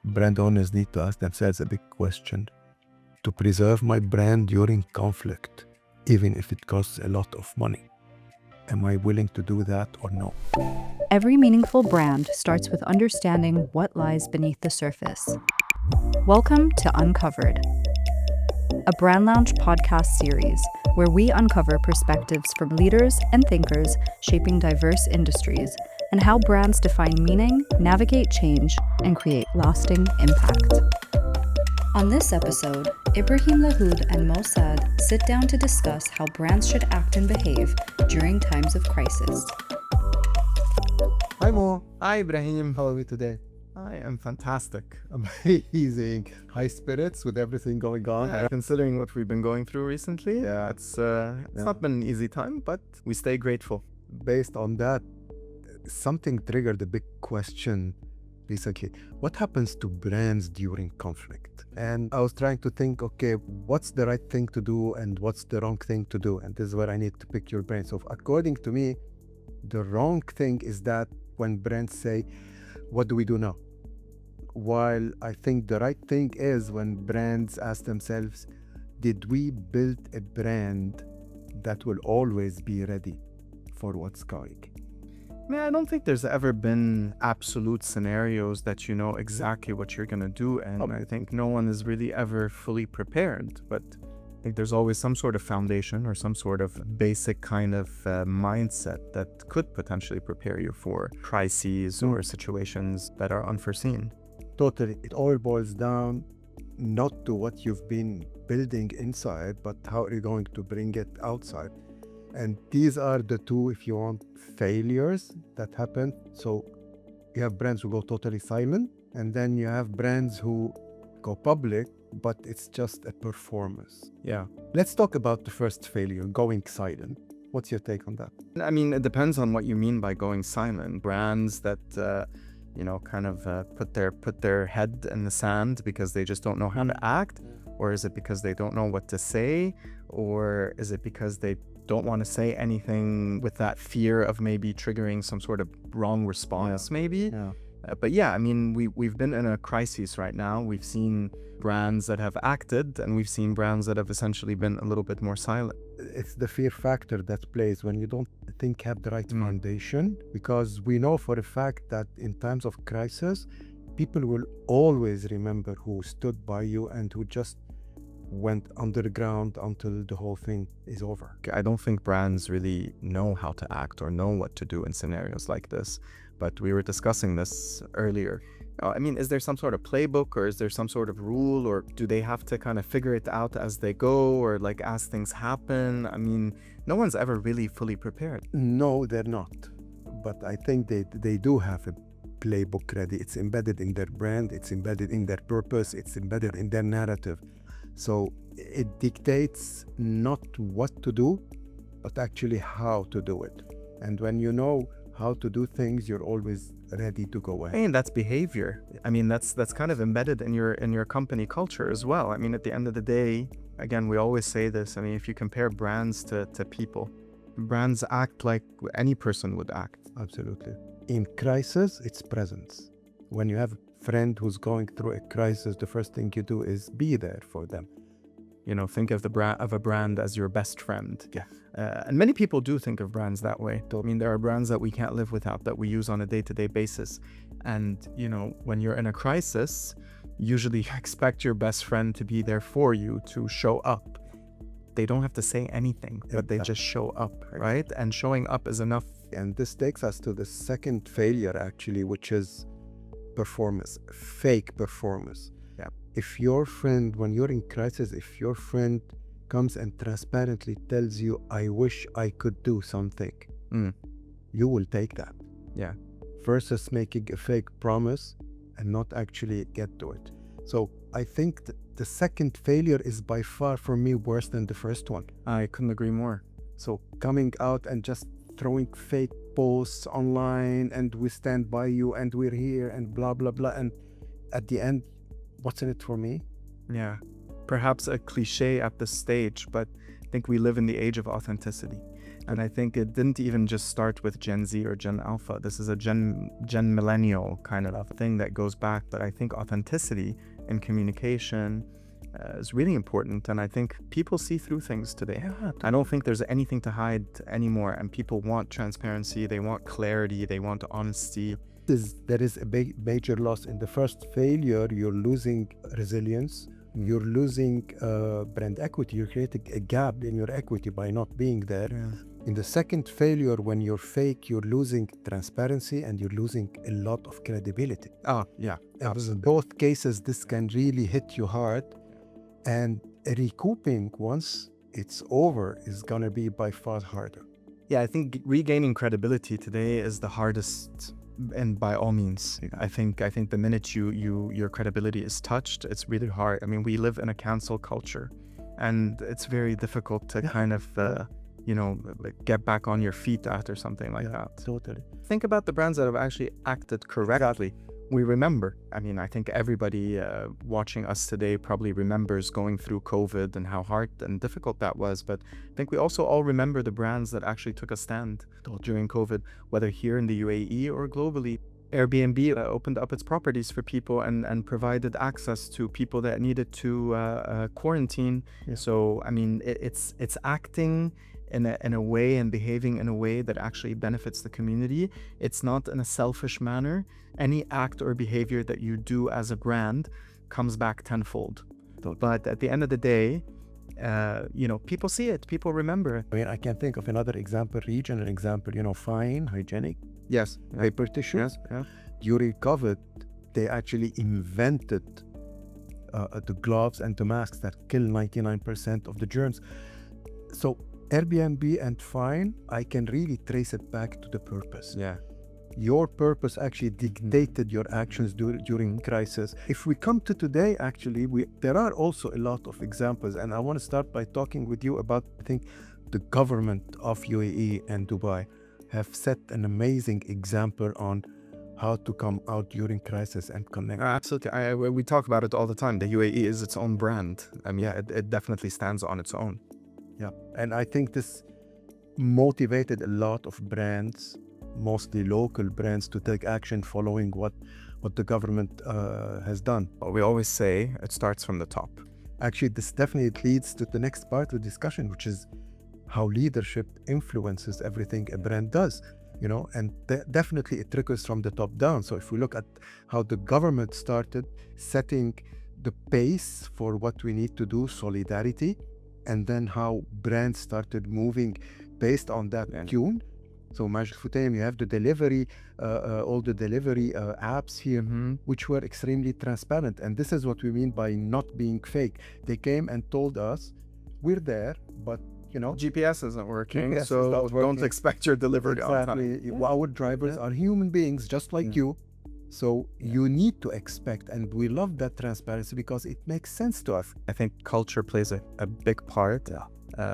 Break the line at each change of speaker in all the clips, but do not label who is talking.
Brand owners need to ask themselves a big question. To preserve my brand during conflict, even if it costs a lot of money, am I willing to do that or no?
Every meaningful brand starts with understanding what lies beneath the surface. Welcome to Uncovered, a Brand Lounge podcast series where we uncover perspectives from leaders and thinkers shaping diverse industries and how brands define meaning, navigate change, and create lasting impact. On this episode, Ibrahim Lahoud and Mo Saad sit down to discuss how brands should act and behave during times of crisis.
Hi Mo. Hi Ibrahim. How are we today? I am fantastic. Amazing. High spirits with everything going on. Considering what we've been going through recently, it's not been an easy time, but we stay grateful.
Based on that, something triggered a big question recently. What happens to brands during conflict? And I was trying to think, okay, what's the right thing to do and what's the wrong thing to do? And this is where I need to pick your brain. So according to me, the wrong thing is that when brands say, what do we do now? While I think the right thing is when brands ask themselves, did we build a brand that will always be ready for what's coming?
I don't think there's ever been absolute scenarios that you know exactly what you're going to do. And I think no one is really ever fully prepared. But I think there's always some sort of foundation or some sort of basic kind of mindset that could potentially prepare you for crises or situations that are unforeseen.
Totally. It all boils down not to what you've been building inside, but how are you going to bring it outside. And these are the two, if you want, failures that happen. So you have brands who go totally silent, and then you have brands who go public, but it's just a performance.
Yeah.
Let's talk about the first failure, going silent. What's your take on that?
I mean, it depends on what you mean by going silent. Brands that, put their head in the sand because they just don't know how to act, or is it because they don't know what to say, or is it because they don't want to say anything with that fear of maybe triggering some sort of wrong response, maybe?
Yeah.
But I mean, we've been in a crisis right now. We've seen brands that have acted, and we've seen brands that have essentially been a little bit more silent.
It's the fear factor that plays when you don't have the right foundation, because we know for a fact that in times of crisis, people will always remember who stood by you and who just went underground until the whole thing is over.
I don't think brands really know how to act or know what to do in scenarios like this. But we were discussing this earlier. I mean, is there some sort of playbook, or is there some sort of rule, or do they have to kind of figure it out as they go, or like as things happen? I mean, no one's ever really fully prepared.
No, they're not. But I think they do have a playbook ready. It's embedded in their brand, it's embedded in their purpose, it's embedded in their narrative. So it dictates not what to do, but actually how to do it. And when you know how to do things, you're always ready to go ahead.
I mean, that's behavior. I mean, that's kind of embedded in your company culture as well. I mean, at the end of the day, again, we always say this. I mean, if you compare brands to people, brands act like any person would act.
Absolutely. In crisis, it's presence. When you have a friend who's going through a crisis, the first thing you do is be there for them.
You know, think of a brand as your best friend.
Yeah.
And many people do think of brands that way. I mean, there are brands that we can't live without, that we use on a day-to-day basis. And, you know, when you're in a crisis, usually you expect your best friend to be there for you, to show up. They don't have to say anything, but they just show up, right? And showing up is enough.
And this takes us to the second failure, actually, which is performance, fake performance.
Yeah.
If your friend, when you're in crisis, if your friend comes and transparently tells you, I wish I could do something, you will take that.
Yeah.
Versus making a fake promise and not actually get to it. So I think the second failure is by far for me worse than the first one.
I couldn't agree more.
So coming out and just throwing fake posts online and we stand by you and we're here and blah, blah, blah. And at the end, what's in it for me?
Yeah. Perhaps a cliche at this stage, but I think we live in the age of authenticity. And I think it didn't even just start with Gen Z or Gen Alpha. This is a Gen Millennial kind of thing that goes back. But I think authenticity in communication is really important. And I think people see through things today. I don't think there's anything to hide anymore. And people want transparency. They want clarity. They want honesty.
There is a major loss. In the first failure, you're losing resilience. You're losing brand equity. You're creating a gap in your equity by not being there.
Yeah.
In the second failure, when you're fake, you're losing transparency and you're losing a lot of credibility.
Oh, yeah.
In both cases, this can really hit you hard. And recouping once it's over is going to be by far harder.
Yeah, I think regaining credibility today is the hardest. And by all means, I think the minute your credibility is touched, it's really hard. I mean, we live in a cancel culture, and it's very difficult to kind of, like get back on your feet after something like that.
Totally.
Think about the brands that have actually acted correctly. We remember. I mean, I think everybody watching us today probably remembers going through COVID and how hard and difficult that was. But I think we also all remember the brands that actually took a stand during COVID, whether here in the UAE or globally. Airbnb opened up its properties for people and provided access to people that needed to quarantine.
Yeah.
So, I mean, it's acting in a way and behaving in a way that actually benefits the community. It's not in a selfish manner. Any act or behavior that you do as a brand comes back tenfold. But at the end of the day, people see it, people remember it.
I mean, I can think of another example, regional example, Fine Hygienic.
Yes.
Paper tissue.
Yes. Yeah.
During COVID, they actually invented the gloves and the masks that kill 99% of the germs. So Airbnb and Fine, I can really trace it back to the purpose.
Yeah.
Your purpose actually dictated your actions during crisis. If we come to today, actually, there are also a lot of examples. And I want to start by talking with you about, I think, the government of UAE and Dubai have set an amazing example on how to come out during crisis and connect.
Absolutely. We talk about it all the time. The UAE is its own brand. I mean, it definitely stands on its own.
Yeah. And I think this motivated a lot of brands, mostly local brands, to take action following what the government has done.
We always say it starts from the top.
Actually, this definitely leads to the next part of the discussion, which is how leadership influences everything a brand does, and definitely it trickles from the top down. So if we look at how the government started setting the pace for what we need to do, solidarity, and then how brands started moving based on that tune. So Majid Futtaim, you have the delivery, all the delivery apps here, which were extremely transparent. And this is what we mean by not being fake. They came and told us, we're there, but
GPS isn't working,
GPS
so
is not
don't
working.
expect your delivery on time.
Exactly. Our drivers are human beings just like you. So you need to expect, and we love that transparency because it makes sense to us.
I think culture plays a big part.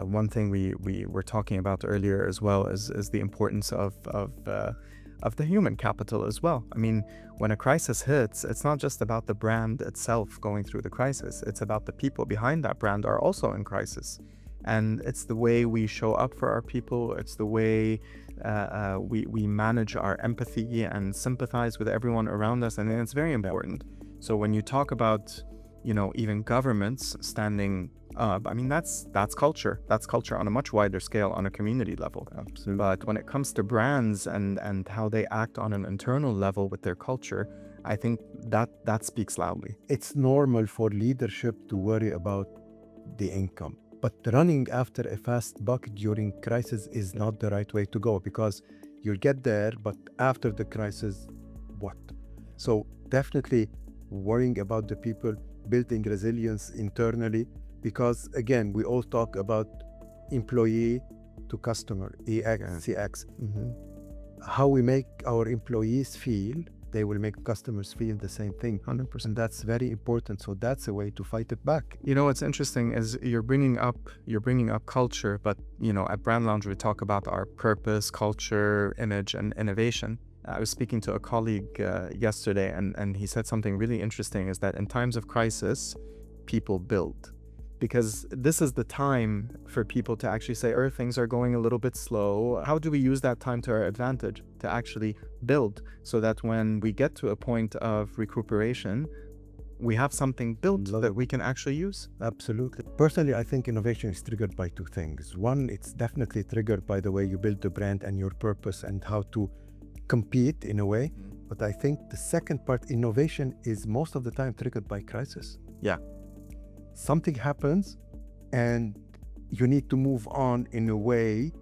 One thing we were talking about earlier as well is the importance of the human capital as well. I mean, when a crisis hits, it's not just about the brand itself going through the crisis. It's about the people behind that brand are also in crisis. And it's the way we show up for our people. It's the way we manage our empathy and sympathize with everyone around us. And it's very important. So when you talk about, even governments standing up, I mean, that's culture. That's culture on a much wider scale on a community level.
Absolutely.
But when it comes to brands and how they act on an internal level with their culture, I think that speaks loudly.
It's normal for leadership to worry about the income. But running after a fast buck during crisis is not the right way to go, because you'll get there, but after the crisis, what? So definitely worrying about the people, building resilience internally, because again, we all talk about employee to customer, EX, CX. How we make our employees feel, they will make customers feel the same thing.
100%.
That's very important. So that's a way to fight it back.
What's interesting is you're bringing up culture, but at Brand Lounge we talk about our purpose, culture, image, and innovation. I was speaking to a colleague yesterday, and he said something really interesting: is that in times of crisis, people build. because this is the time for people to actually say, things are going a little bit slow. How do we use that time to our advantage to actually build so that when we get to a point of recuperation, we have something built that we can actually use?
Absolutely. Personally, I think innovation is triggered by two things. One, it's definitely triggered by the way you build the brand and your purpose and how to compete in a way. But I think the second part, innovation, is most of the time triggered by crisis.
Yeah.
Something happens and you need to move on in a way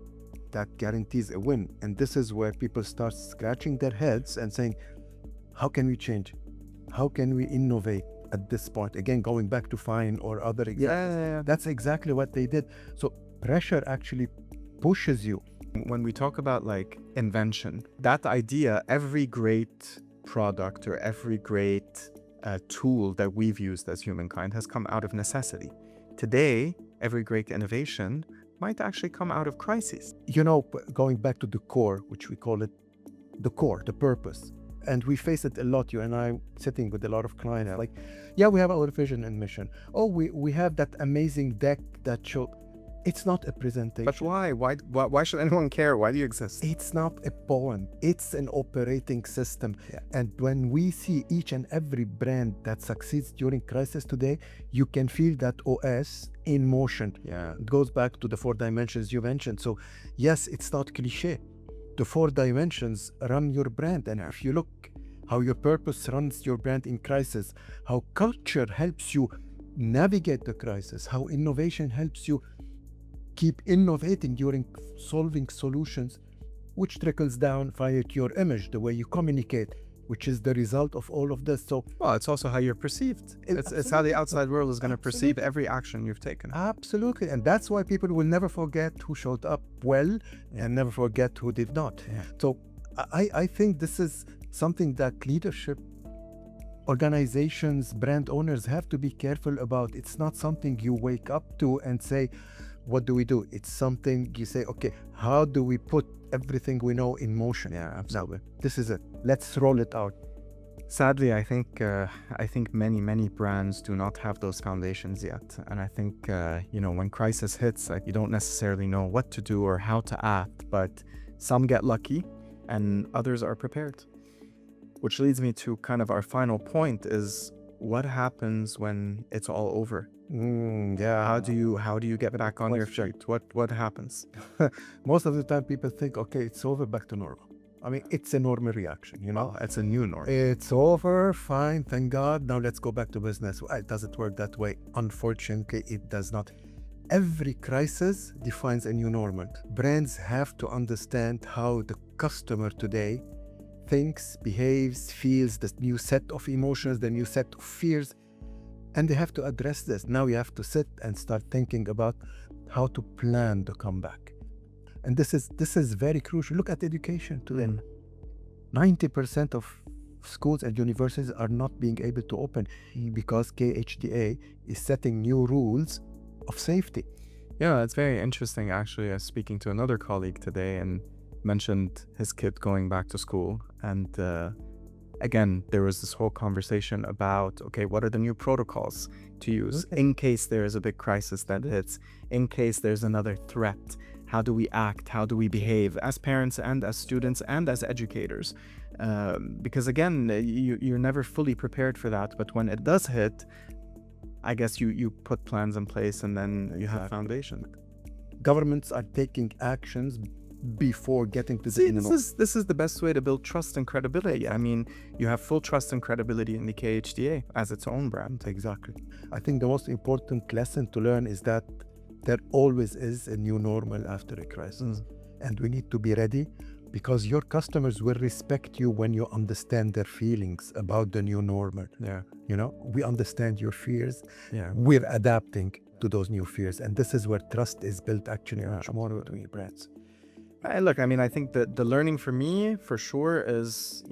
that guarantees a win. And this is where people start scratching their heads and saying, how can we change? How can we innovate at this point? Again, going back to Fine or other examples. That's exactly what they did. So pressure actually pushes you.
When we talk about like invention, that idea, every great product or every great tool that we've used as humankind has come out of necessity. Today, every great innovation might actually come out of crises.
You know, going back to the core, which we call it the core, the purpose. And we face it a lot, you and I, sitting with a lot of clients, like, yeah, we have our vision and mission. Oh, we have that amazing deck that show. It's not a presentation.
But why? Why should anyone care? Why do you exist?
It's not a poem. It's an operating system. Yeah. And when we see each and every brand that succeeds during crisis today, you can feel that OS in motion.
Yeah.
It goes back to the 4 dimensions you mentioned. So yes, it's not cliche. The 4 dimensions run your brand. And if you look how your purpose runs your brand in crisis, how culture helps you navigate the crisis, how innovation helps you keep innovating during solving solutions, which trickles down via your image, the way you communicate, which is the result of all of this. So,
well, it's also how you're perceived. It's how the outside world is going to perceive every action you've taken.
Absolutely. And that's why people will never forget who showed up well and never forget who did not.
Yeah.
So I think this is something that leadership, organizations, brand owners have to be careful about. It's not something you wake up to and say, what do we do? It's something you say, okay, how do we put everything we know in motion?
Yeah, absolutely.
Now, this is it. Let's roll it out.
Sadly, I think many brands do not have those foundations yet. And I think, when crisis hits, you don't necessarily know what to do or how to act, but some get lucky and others are prepared. Which leads me to kind of our final point is, what happens when it's all over?
Yeah.
How do you get back on your feet? What happens?
Most of the time people think, okay, it's over, back to normal. I mean, it's a normal reaction,
It's a new normal.
It's over, fine, thank God. Now let's go back to business. Well, it doesn't work that way. Unfortunately, it does not. Every crisis defines a new normal. Brands have to understand how the customer today thinks, behaves, feels, the new set of emotions, the new set of fears, and they have to address this. Now you have to sit and start thinking about how to plan the comeback. And this is very crucial. Look at education today. 90% of schools and universities are not being able to open because KHDA is setting new rules of safety.
Yeah, it's very interesting. Actually, I was speaking to another colleague today and mentioned his kid going back to school, and again, there was this whole conversation about, okay, what are the new protocols to use in case there is a big crisis that hits, in case there's another threat? How do we act? How do we behave as parents and as students and as educators? Because again, you're never fully prepared for that, but when it does hit, I guess you put plans in place and then you have foundation.
Governments are taking actions before getting to the
this is the best way to build trust and credibility. I mean, you have full trust and credibility in the KHDA as its own brand.
Exactly. I think the most important lesson to learn is that there always is a new normal after a crisis. And we need to be ready, because your customers will respect you when you understand their feelings about the new normal.
Yeah.
We understand your fears.
Yeah.
We're adapting to those new fears. And this is where trust is built actually much more between brands.
Look, I mean, I think that the learning for me, for sure, is,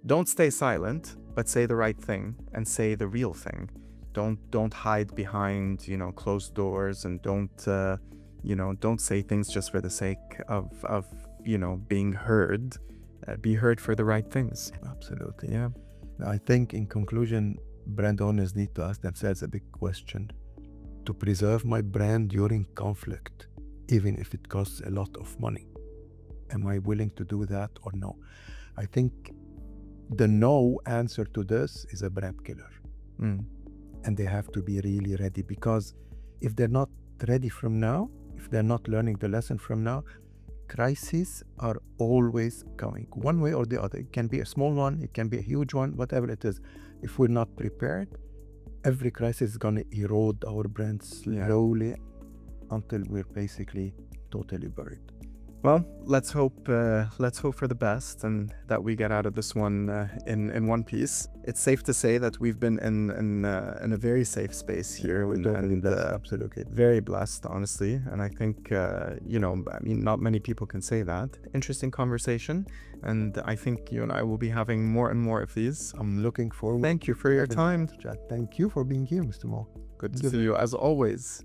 don't stay silent, but say the right thing and say the real thing. Don't hide behind, closed doors, and don't say things just for the sake of being heard. Be heard for the right things.
Absolutely.
Yeah.
I think in conclusion, brand owners need to ask themselves a big question. to preserve my brand during conflict, even if it costs a lot of money? Am I willing to do that or no? I think the no answer to this is a brand killer. And they have to be really ready, because if they're not ready from now, if they're not learning the lesson from now, crises are always coming one way or the other. It can be a small one, it can be a huge one, whatever it is. If we're not prepared, every crisis is going to erode our brand slowly until we're basically totally buried.
Well, let's hope for the best and that we get out of this one in one piece. It's safe to say that we've been in a very safe space here, and
absolutely
very blessed, honestly. And I think not many people can say that. Interesting conversation, and I think you and I will be having more and more of these.
I'm looking forward.
Thank you for your time.
Thank you for being here, Mr. Mo.
Good to see you as always.